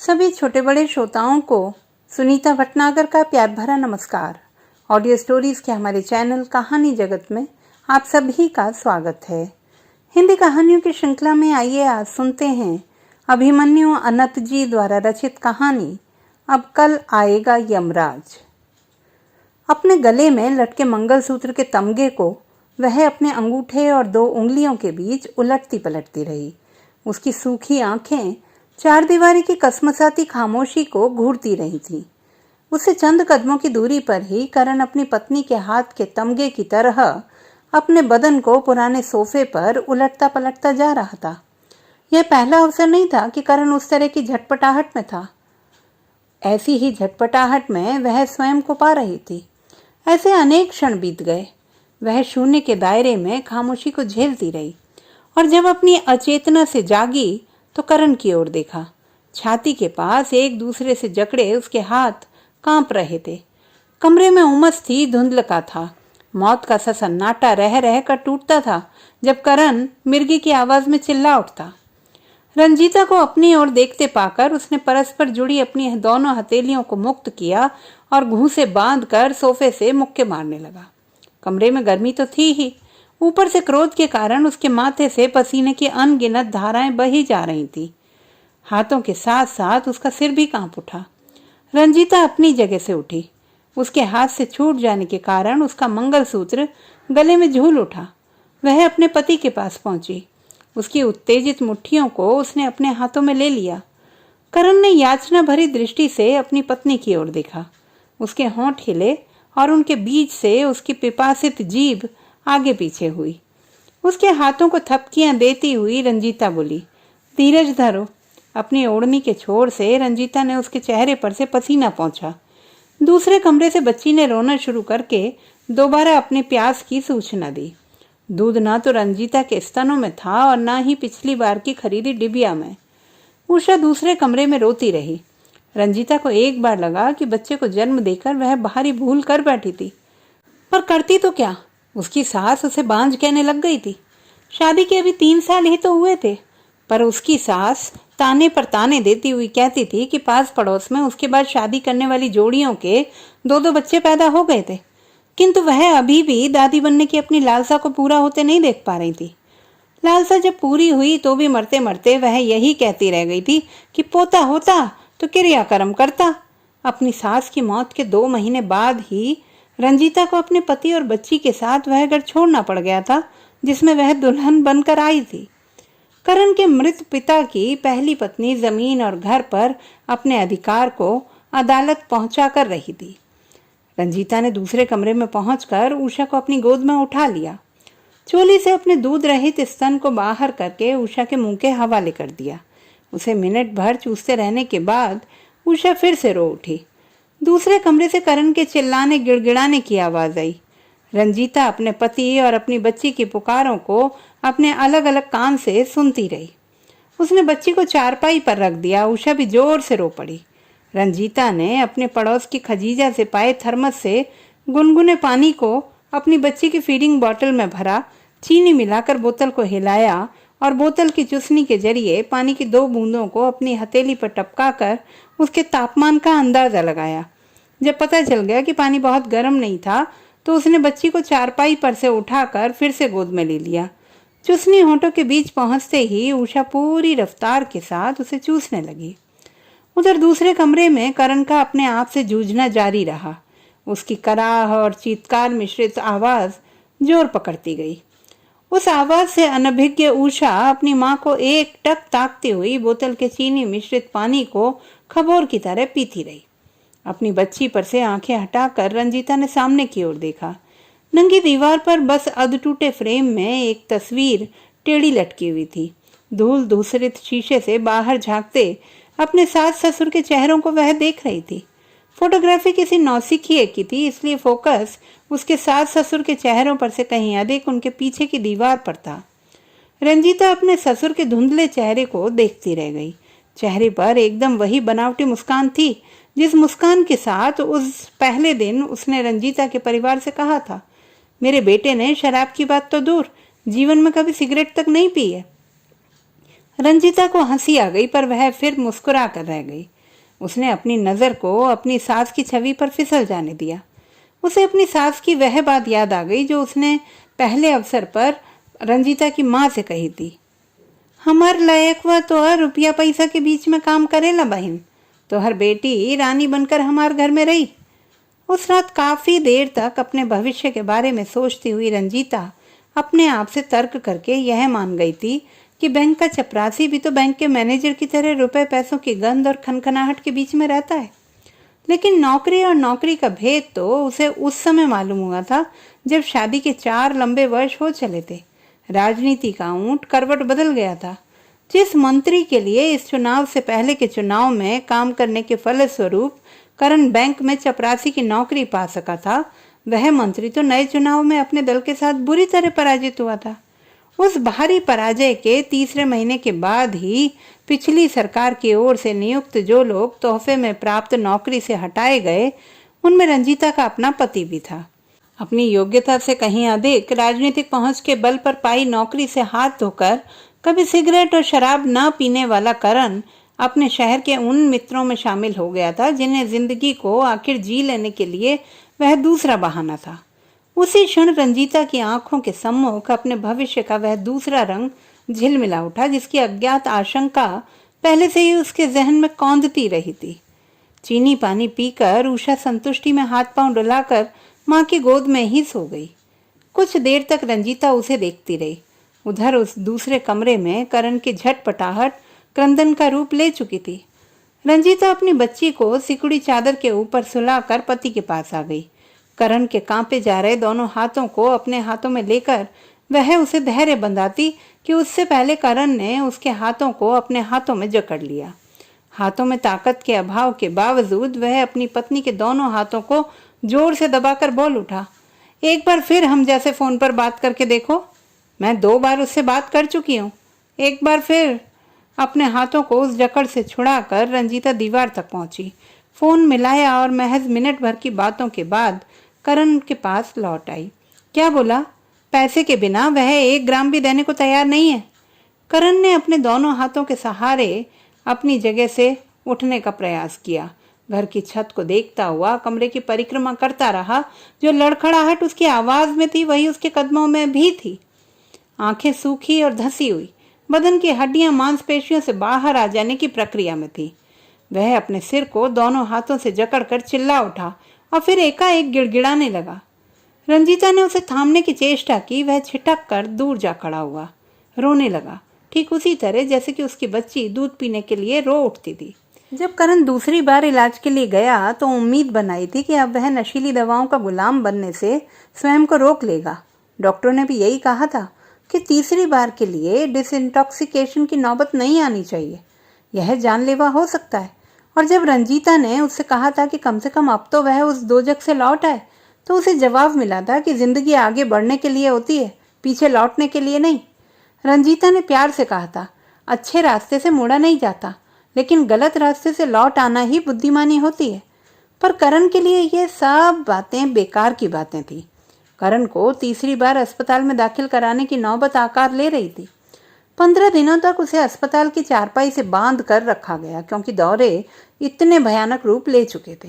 सभी छोटे बड़े श्रोताओं को सुनीता भटनागर का प्यार भरा नमस्कार। ऑडियो स्टोरीज के हमारे चैनल कहानी जगत में आप सभी का स्वागत है। हिंदी कहानियों की श्रृंखला में आइए आज सुनते हैं अभिमन्यु अनंत जी द्वारा रचित कहानी अब कल आएगा यमराज। अपने गले में लटके मंगलसूत्र के तमगे को वह अपने अंगूठे और 2 उंगलियों के बीच उलटती पलटती रही। उसकी सूखी आंखें चार दीवारी की कसमसाती खामोशी को घूरती रही थीं। उससे चंद कदमों की दूरी पर ही करण अपनी पत्नी के हाथ के तमगे की तरह अपने बदन को पुराने सोफे पर उलटता पलटता जा रहा था। यह पहला अवसर नहीं था कि करण उस तरह की झटपटाहट में था। ऐसी ही झटपटाहट में वह स्वयं को पा रही थी। ऐसे अनेक क्षण बीत गए। वह शून्य के दायरे में खामोशी को झेलती रही और जब अपनी अचेतना से जागी तो करण की ओर देखा। छाती के पास एक दूसरे से जकड़े उसके हाथ कांप रहे थे। कमरे में उमस थी, धुंधलका था। मौत का सा सन्नाटा रह रह कर टूटता था जब करण मिर्गी की आवाज में चिल्ला उठता। रंजीता को अपनी ओर देखते पाकर उसने परस्पर जुड़ी अपनी दोनों हथेलियों को मुक्त किया और घूंसे बांध कर सोफे से मुक्के मारने लगा। कमरे में गर्मी तो थी ही, ऊपर से क्रोध के कारण उसके माथे से पसीने की अनगिनत धाराएं बही जा रही थी। हाथों के साथ साथ उसका सिर भी कांप उठा। रंजीता अपनी जगह से उठी। उसके हाथ से छूट जाने के कारण उसका मंगलसूत्र गले में झूल उठा। वह अपने पति के पास पहुंची। उसकी उत्तेजित मुट्ठियों को उसने अपने हाथों में ले लिया। करण ने याचना भरी दृष्टि से अपनी पत्नी की ओर देखा। उसके होंठ हिले और उनके बीच से उसकी पिपासित जीभ आगे पीछे हुई। उसके हाथों को थपकियां देती हुई रंजीता बोली, धीरज धरो। अपनी ओढ़नी के छोर से रंजीता ने उसके चेहरे पर से पसीना पोंछा। दूसरे कमरे से बच्ची ने रोना शुरू करके दोबारा अपने प्यास की सूचना दी। दूध ना तो रंजीता के स्तनों में था और ना ही पिछली बार की खरीदी डिबिया में। उषा दूसरे कमरे में रोती रही। रंजीता को एक बार लगा कि बच्चे को जन्म देकर वह भारी भूल कर बैठी थी, पर करती तो क्या। उसकी सास उसे बांझ कहने लग गई थी। शादी के अभी 3 साल ही तो हुए थे, पर उसकी सास ताने पर ताने देती हुई कहती थी कि पास पड़ोस में उसके बाद शादी करने वाली जोड़ियों के 2-2 बच्चे पैदा हो गए थे, किंतु वह अभी भी दादी बनने की अपनी लालसा को पूरा होते नहीं देख पा रही थी। लालसा जब पूरी हुई तो भी मरते मरते वह यही कहती रह गई थी कि पोता होता तो क्रियाकर्म करता। अपनी सास की मौत के 2 महीने बाद ही रंजीता को अपने पति और बच्ची के साथ वह घर छोड़ना पड़ गया था जिसमें वह दुल्हन बनकर आई थी। करण के मृत पिता की पहली पत्नी जमीन और घर पर अपने अधिकार को अदालत पहुंचा कर रही थी। रंजीता ने दूसरे कमरे में पहुंचकर उषा को अपनी गोद में उठा लिया। चोली से अपने दूध रहित स्तन को बाहर करके उषा के मुंह के हवाले कर दिया। उसे मिनट भर चूसते रहने के बाद उषा फिर से रो उठी। दूसरे कमरे से करण के चिल्लाने गिड़गिड़ाने की आवाज आई। रंजीता अपने पति और अपनी बच्ची की पुकारों को अपने अलग अलग कान से सुनती रही। उसने बच्ची को चारपाई पर रख दिया। उषा भी जोर से रो पड़ी। रंजीता ने अपने पड़ोस की खजीजा से पाए थर्मस से गुनगुने पानी को अपनी बच्ची की फीडिंग बोतल में भरा, चीनी मिलाकर बोतल को हिलाया और बोतल की चुसनी के जरिए पानी की 2 बूंदों को अपनी हथेली पर टपकाकर उसके तापमान का अंदाजा लगाया। जब पता चल गया कि पानी बहुत गर्म नहीं था तो उसने बच्ची को चारपाई पर से उठाकर फिर से गोद में ले लिया। चुसनी होंठों के बीच पहुंचते ही उषा पूरी रफ्तार के साथ उसे चूसने लगी। उधर दूसरे कमरे में करण का अपने आप से जूझना जारी रहा। उसकी कराह और चीत्कार मिश्रित आवाज जोर पकड़ती गई। उस आवाज से अनभिज्ञ उषा अपनी माँ को एक टक ताकती हुई बोतल के चीनी मिश्रित पानी को खबोर की तरह पीती रही। अपनी बच्ची पर से आंखें हटाकर रंजीता ने सामने की ओर देखा। नंगी दीवार पर बस अधटूटे फ्रेम में एक तस्वीर टेढ़ी लटकी हुई थी। धूल धूसरित शीशे से बाहर झांकते अपने सास ससुर के चेहरों को वह देख रही थी। फोटोग्राफी किसी नौसिखिए की थी, इसलिए फोकस उसके सास ससुर के चेहरों पर से कहीं अधिक उनके पीछे की दीवार पर था। रंजीता अपने ससुर के धुंधले चेहरे को देखती रह गई। चेहरे पर एकदम वही बनावटी मुस्कान थी जिस मुस्कान के साथ उस पहले दिन उसने रंजीता के परिवार से कहा था, मेरे बेटे ने शराब की बात तो दूर, जीवन में कभी सिगरेट तक नहीं पी है। रंजीता को हंसी आ गई, पर वह फिर मुस्कुरा कर रह गई। उसने अपनी नज़र को अपनी सास की छवि पर फिसल जाने दिया। उसे अपनी सास की वह बात याद आ गई जो उसने पहले अवसर पर रंजीता की माँ से कही थी, हमार लायक हुआ तो हर रुपया पैसा के बीच में काम करेला बहन, तो हर बेटी रानी बनकर हमार घर में रही। उस रात काफी देर तक अपने भविष्य के बारे में सोचती हुई रंजीता अपने आप से तर्क करके यह मान गई थी कि बैंक का चपरासी भी तो बैंक के मैनेजर की तरह रुपए पैसों की गंध और खनखनाहट के बीच में रहता है। लेकिन नौकरी और नौकरी का भेद तो उसे उस समय मालूम हुआ था जब शादी के 4 लंबे वर्ष हो चले थे। राजनीति का ऊंट करवट बदल गया था। जिस मंत्री के लिए इस चुनाव से पहले के चुनाव में काम करने के फलस्वरूप करण बैंक में चपरासी की नौकरी पा सका था, वह मंत्री तो नए चुनाव में अपने दल के साथ बुरी तरह पराजित हुआ था। उस भारी पराजय के तीसरे महीने के बाद ही पिछली सरकार की ओर से नियुक्त जो लोग तोहफे में प्राप्त नौकरी से हटाए गए, उनमें रंजीता का अपना पति भी था। अपनी योग्यता से कहीं अधिक राजनीतिक पहुंच के बल पर पाई नौकरी से हाथ धोकर कभी सिगरेट और शराब न पीने वाला करण अपने शहर के उन मित्रों में शामिल हो गया था जिन्हें जिंदगी को आखिर जी लेने के लिए वह दूसरा बहाना था। उसी क्षण रंजीता की आंखों के सम्मुख अपने भविष्य का वह दूसरा रंग झिलमिला उठा जिसकी अज्ञात आशंका पहले से ही उसके जहन में कौंधती रही थी। चीनी पानी पीकर उषा संतुष्टि में हाथ पांव डुलाकर माँ की गोद में ही सो गई। कुछ देर तक रंजीता उसे देखती रही। उधर उस दूसरे कमरे में करण की झटपटाहट क्रंदन का रूप ले चुकी थी। रंजीता अपनी बच्ची को सिकुड़ी चादर के ऊपर सुलाकर पति के पास आ गई। करण के कांपे जा रहे दोनों हाथों को अपने हाथों में लेकर वह उसे धैर्य बंधाती कि उससे पहले करण ने उसके हाथों को अपने हाथों में जकड़ लिया। हाथों में ताकत के अभाव के बावजूद वह अपनी पत्नी के दोनों हाथों को जोर से दबाकर बोल उठा, एक बार फिर हम जैसे फोन पर बात करके देखो। मैं 2 बार उससे बात कर चुकी हूँ, एक बार फिर। अपने हाथों को उस जकड़ से छुड़ाकर रंजीता दीवार तक पहुंची, फोन मिलाया और महज मिनट भर की बातों के बाद करण के पास लौट आई। क्या बोला? पैसे के बिना वह 1 ग्राम भी देने को तैयार नहीं है। करण ने अपने दोनों हाथों के सहारे अपनी जगह से उठने का प्रयास किया। घर की छत को देखता हुआ कमरे की परिक्रमा करता रहा। जो लड़खड़ाहट उसकी आवाज में थी वही उसके कदमों में भी थी। आंखें सूखी और धसी हुई, बदन की हड्डियां मांसपेशियों से बाहर आ जाने की प्रक्रिया में थी। वह अपने सिर को दोनों हाथों से जकड़कर चिल्ला उठा और फिर एकाएक गिड़गिड़ाने लगा। रंजीता ने उसे थामने की चेष्टा की। वह छिटक कर दूर जा खड़ा हुआ, रोने लगा, ठीक उसी तरह जैसे कि उसकी बच्ची दूध पीने के लिए रो उठती थी। जब करण दूसरी बार इलाज के लिए गया तो उम्मीद बनाई थी कि अब वह नशीली दवाओं का गुलाम बनने से स्वयं को रोक लेगा। डॉक्टरों ने भी यही कहा था कि तीसरी बार के लिए डिसइंटॉक्सिकेशन की नौबत नहीं आनी चाहिए, यह जानलेवा हो सकता है। और जब रंजीता ने उससे कहा था कि कम से कम अब तो वह उस दोजख से लौट आए, तो उसे जवाब मिला था कि जिंदगी आगे बढ़ने के लिए होती है, पीछे लौटने के लिए नहीं। रंजीता ने प्यार से कहा था, अच्छे रास्ते से मुड़ा नहीं जाता, लेकिन गलत रास्ते से लौट आना ही बुद्धिमानी होती है। पर करण के लिए ये सब बातें बेकार की बातें थी। करण को तीसरी बार अस्पताल में दाखिल कराने की नौबत आकार ले रही थी। 15 दिनों तक उसे अस्पताल की चारपाई से बांध कर रखा गया क्योंकि दौरे इतने भयानक रूप ले चुके थे।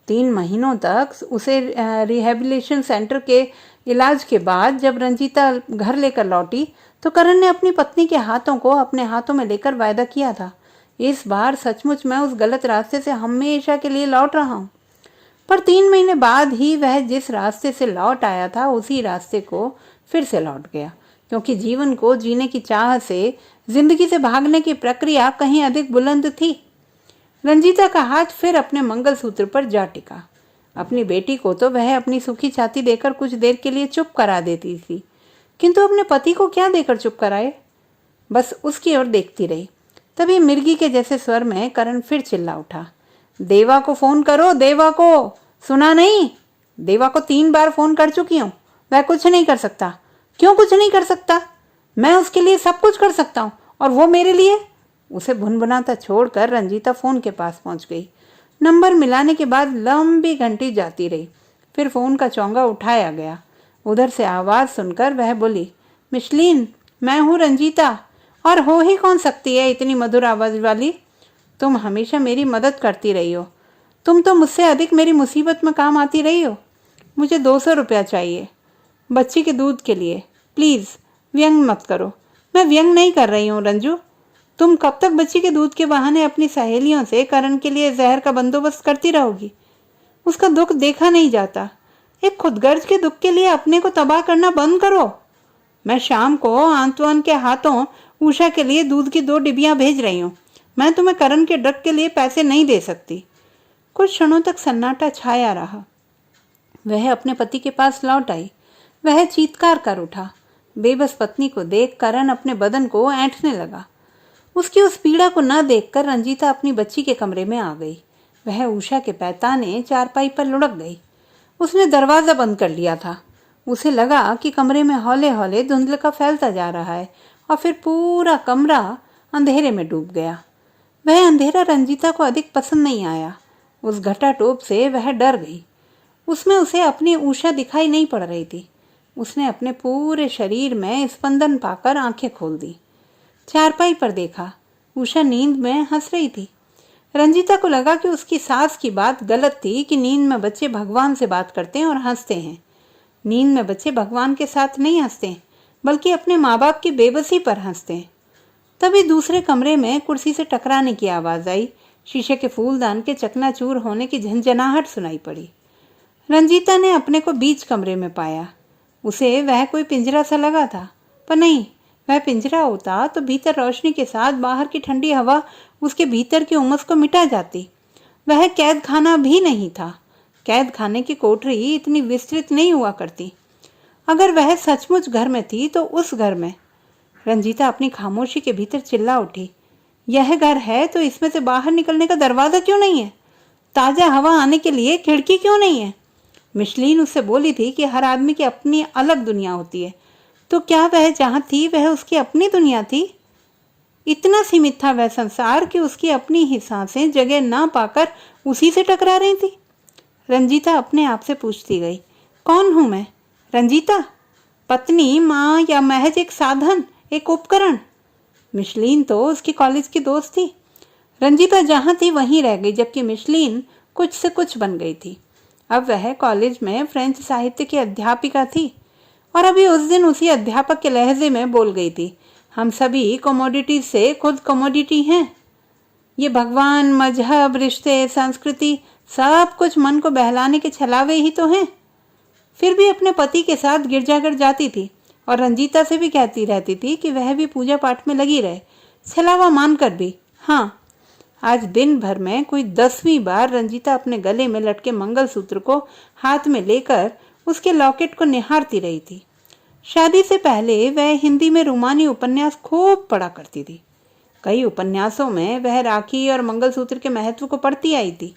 3 महीनों तक उसे रिहेबिलिटेशन सेंटर के इलाज के बाद जब रंजीता घर लेकर लौटी तो करण ने अपनी पत्नी के हाथों को अपने हाथों में लेकर वायदा किया था, इस बार सचमुच मैं उस गलत रास्ते से हमेशा के लिए लौट रहा हूँ। पर 3 महीने बाद ही वह जिस रास्ते से लौट आया था उसी रास्ते को फिर से लौट गया, क्योंकि जीवन को जीने की चाह से जिंदगी से भागने की प्रक्रिया कहीं अधिक बुलंद थी। रंजीता का हाथ फिर अपने मंगलसूत्र पर जा टिका। अपनी बेटी को तो वह अपनी सूखी छाती देकर कुछ देर के लिए चुप करा देती थी, किंतु अपने पति को क्या देकर चुप कराए? बस उसकी ओर देखती रही। तभी मिर्गी के जैसे स्वर में करण फिर चिल्ला उठा, देवा को फोन करो, देवा को। सुना नहीं? देवा को 3 बार फोन कर चुकी हूँ, वह कुछ नहीं कर सकता। क्यों कुछ नहीं कर सकता? मैं उसके लिए सब कुछ कर सकता हूँ और वो मेरे लिए। उसे भुनभुनाता छोड़कर रंजीता फोन के पास पहुंच गई। नंबर मिलाने के बाद लंबी घंटी जाती रही, फिर फोन का चौंगा उठाया गया। उधर से आवाज सुनकर वह बोली, मिशलीन, मैं हूँ रंजीता। और हो ही कौन सकती है इतनी मधुर आवाज वाली? तुम हमेशा मेरी मदद करती रही हो। तुम तो मुझसे अधिक मेरी मुसीबत में काम आती रही हो। मुझे 200 रुपया चाहिए बच्ची के दूध के लिए। प्लीज़ व्यंग मत करो। मैं व्यंग नहीं कर रही हूँ रंजू। तुम कब तक बच्ची के दूध के बहाने अपनी सहेलियों से करण के लिए जहर का बंदोबस्त करती रहोगी? उसका दुख देखा नहीं जाता। एक खुदगर्ज के दुख के लिए अपने को तबाह करना बंद करो। मैं शाम को आंतवान के हाथों उषा के लिए दूध की 2 डिबियां भेज रही हूँ। मैं तुम्हें करण के ड्रग के लिए पैसे नहीं दे सकती। कुछ क्षणों तक सन्नाटा छाया रहा। वह अपने पति के पास लौट आई। वह चीत्कार कर उठा। बेबस पत्नी को देख करण अपने बदन को ऐंठने लगा। उसकी उस पीड़ा को न देखकर रंजीता अपनी बच्ची के कमरे में आ गई। वह उषा के पैताने चारपाई पर लुढ़क गई। उसने दरवाज़ा बंद कर लिया था। उसे लगा कि कमरे में हौले हौले धुंधलका फैलता जा रहा है और फिर पूरा कमरा अंधेरे में डूब गया। वह अंधेरा रंजीता को अधिक पसंद नहीं आया। उस घटाटोप से वह डर गई। उसमें उसे अपनी उषा दिखाई नहीं पड़ रही थी। उसने अपने पूरे शरीर में स्पंदन पाकर आंखें खोल दी। चारपाई पर देखा, उषा नींद में हंस रही थी। रंजीता को लगा कि उसकी सास की बात गलत थी कि नींद में बच्चे भगवान से बात करते हैं और हंसते हैं। नींद में बच्चे भगवान के साथ नहीं हंसते, बल्कि अपने माँ बाप की बेबसी पर हंसते हैं। तभी दूसरे कमरे में कुर्सी से टकराने की आवाज़ आई। शीशे के फूलदान के चकनाचूर होने की झंझनाहट सुनाई पड़ी। रंजीता ने अपने को बीच कमरे में पाया। उसे वह कोई पिंजरा सा लगा था, पर नहीं, वह पिंजरा होता तो भीतर रोशनी के साथ बाहर की ठंडी हवा उसके भीतर की उमस को मिटा जाती। वह कैद खाना भी नहीं था। कैद खाने की कोठरी इतनी विस्तृत नहीं हुआ करती। अगर वह सचमुच घर में थी तो उस घर में। रंजीता अपनी खामोशी के भीतर चिल्ला उठी, यह घर है तो इसमें से बाहर निकलने का दरवाज़ा क्यों नहीं है? ताज़ा हवा आने के लिए खिड़की क्यों नहीं है? मिशलीन उससे बोली थी कि हर आदमी की अपनी अलग दुनिया होती है, तो क्या वह जहाँ थी वह उसकी अपनी दुनिया थी? इतना सीमित था वह संसार कि उसकी अपनी ही सांसें जगह ना पाकर उसी से टकरा रही थी। रंजीता अपने आप से पूछती गई, कौन हूँ मैं? रंजीता, पत्नी, माँ, या महज एक साधन, एक उपकरण? मिशलीन तो उसकी कॉलेज की दोस्त थी। रंजीता जहाँ थी वहीं रह गई, जबकि मिशलीन कुछ से कुछ बन गई थी। अब वह कॉलेज में फ्रेंच साहित्य की अध्यापिका थी और अभी उस दिन उसी अध्यापक के लहजे में बोल गई थी, हम सभी कमोडिटी से खुद कमोडिटी हैं। ये भगवान, मजहब, रिश्ते, संस्कृति, सब कुछ मन को बहलाने के छलावे ही तो हैं। फिर भी अपने पति के साथ गिरजाघर जाती थी और रंजीता से भी कहती रहती थी कि वह भी पूजा पाठ में लगी रहे, छलावा मानकर भी। हाँ, आज दिन भर में कोई 10वीं बार रंजीता अपने गले में लटके मंगलसूत्र को हाथ में लेकर उसके लॉकेट को निहारती रही थी। शादी से पहले वह हिंदी में रूमानी उपन्यास खूब पढ़ा करती थी। कई उपन्यासों में वह राखी और मंगलसूत्र के महत्व को पढ़ती आई थी।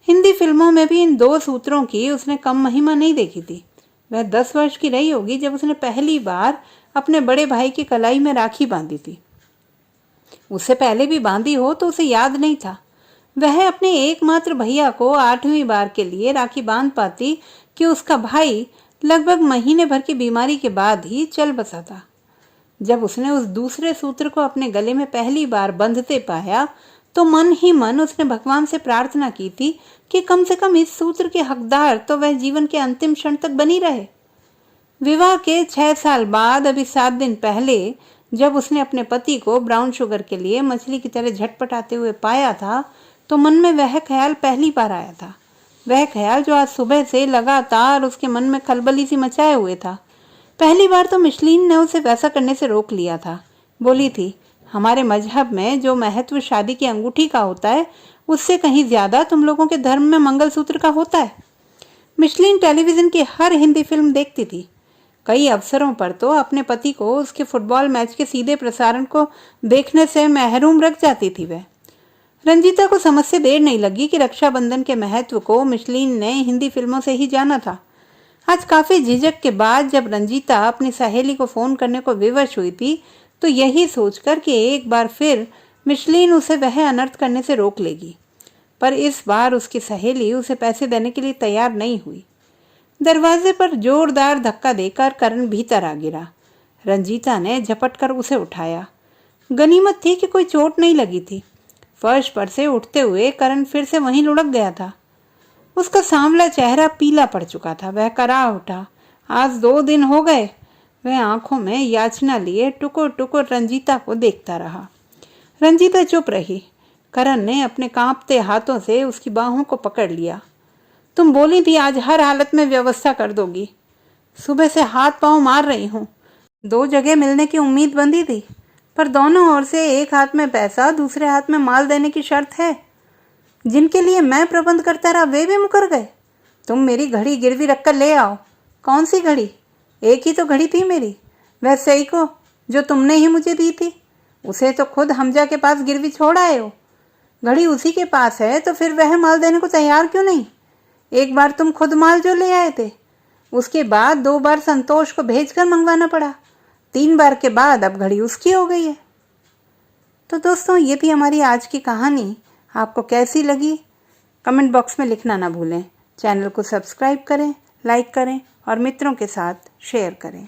हिंदी फिल्मों में भी इन 2 सूत्रों की उसने कम महिमा नहीं देखी थी। वह 10 वर्ष की रही होगी जब उसने पहली बार अपने बड़े भाई की कलाई में राखी बांधी थी। उससे पहले भी बांधी हो तो उसे याद नहीं था। वह अपने एकमात्र भैया को 8वीं बार के लिए राखी बांध पाती कि उसका भाई लगभग महीने भर की बीमारी के बाद ही चल बसा था। जब उसने उस दूसरे सूत्र को अपने गले में पहली बार बंधते पाया तो मन ही मन उसने भगवान से प्रार्थना की थी कि कम से कम इस सूत्र के हकदार तो वह जीवन के अंतिम क्षण तक बनी रहे। विवाह के 6 साल बाद, अभी 7 दिन पहले, जब उसने अपने पति को ब्राउन शुगर के लिए मछली की तरह झटपटाते हुए पाया था तो मन में वह ख्याल पहली बार आया था। वह ख्याल जो आज सुबह से लगातार उसके मन में खलबली सी मचाए हुए था। पहली बार तो मिशलीन ने उसे वैसा करने से रोक लिया था। बोली थी, हमारे मजहब में जो महत्व शादी की अंगूठी का होता है उससे कहीं ज्यादा तुम लोगों के धर्म में मंगलसूत्र का होता है। मिशलीन टेलीविजन की हर हिंदी फिल्म देखती थी। कई अवसरों पर तो अपने पति को उसके फुटबॉल मैच के सीधे प्रसारण को देखने से महरूम रख जाती थी। वह रंजीता को समझ से देर नहीं लगी कि रक्षाबंधन के महत्व को मिशलीन ने हिंदी फिल्मों से ही जाना था। आज काफी झिझक के बाद जब रंजीता अपनी सहेली को फोन करने को विवश हुई थी तो यही सोचकर कि एक बार फिर मिशलीन उसे वह अनर्थ करने से रोक लेगी, पर इस बार उसकी सहेली उसे पैसे देने के लिए तैयार नहीं हुई। दरवाजे पर जोरदार धक्का देकर करण भीतर आ गिरा। रंजीता ने झपट कर उसे उठाया। गनीमत थी कि कोई चोट नहीं लगी थी। फर्श पर से उठते हुए करण फिर से वहीं लुढ़क गया था। उसका सांवला चेहरा पीला पड़ चुका था। वह करा उठा। आज 2 दिन हो गए। वह आंखों में याचना लिए टुकुर टुकुर रंजीता को देखता रहा। रंजीता चुप रही। करण ने अपने कांपते हाथों से उसकी बाहों को पकड़ लिया। तुम बोली थी आज हर हालत में व्यवस्था कर दोगी। सुबह से हाथ पांव मार रही हूँ। 2 जगह मिलने की उम्मीद बंधी थी, पर दोनों ओर से एक हाथ में पैसा दूसरे हाथ में माल देने की शर्त है। जिनके लिए मैं प्रबंध करता रहा वे भी मुकर गए। तुम मेरी घड़ी गिरवी रखकर ले आओ। कौन सी घड़ी? एक ही तो घड़ी थी मेरी, वह सेइको जो तुमने ही मुझे दी थी। उसे तो खुद हमजा के पास गिरवी छोड़ आए हो। घड़ी उसी के पास है तो फिर वह माल देने को तैयार क्यों नहीं? एक बार तुम खुद माल जो ले आए थे, उसके बाद 2 बार संतोष को भेजकर मंगवाना पड़ा। 3 बार के बाद अब घड़ी उसकी हो गई है। तो दोस्तों, ये थी हमारी आज की कहानी। आपको कैसी लगी कमेंट बॉक्स में लिखना ना भूलें। चैनल को सब्सक्राइब करें, लाइक करें और मित्रों के साथ शेयर करें।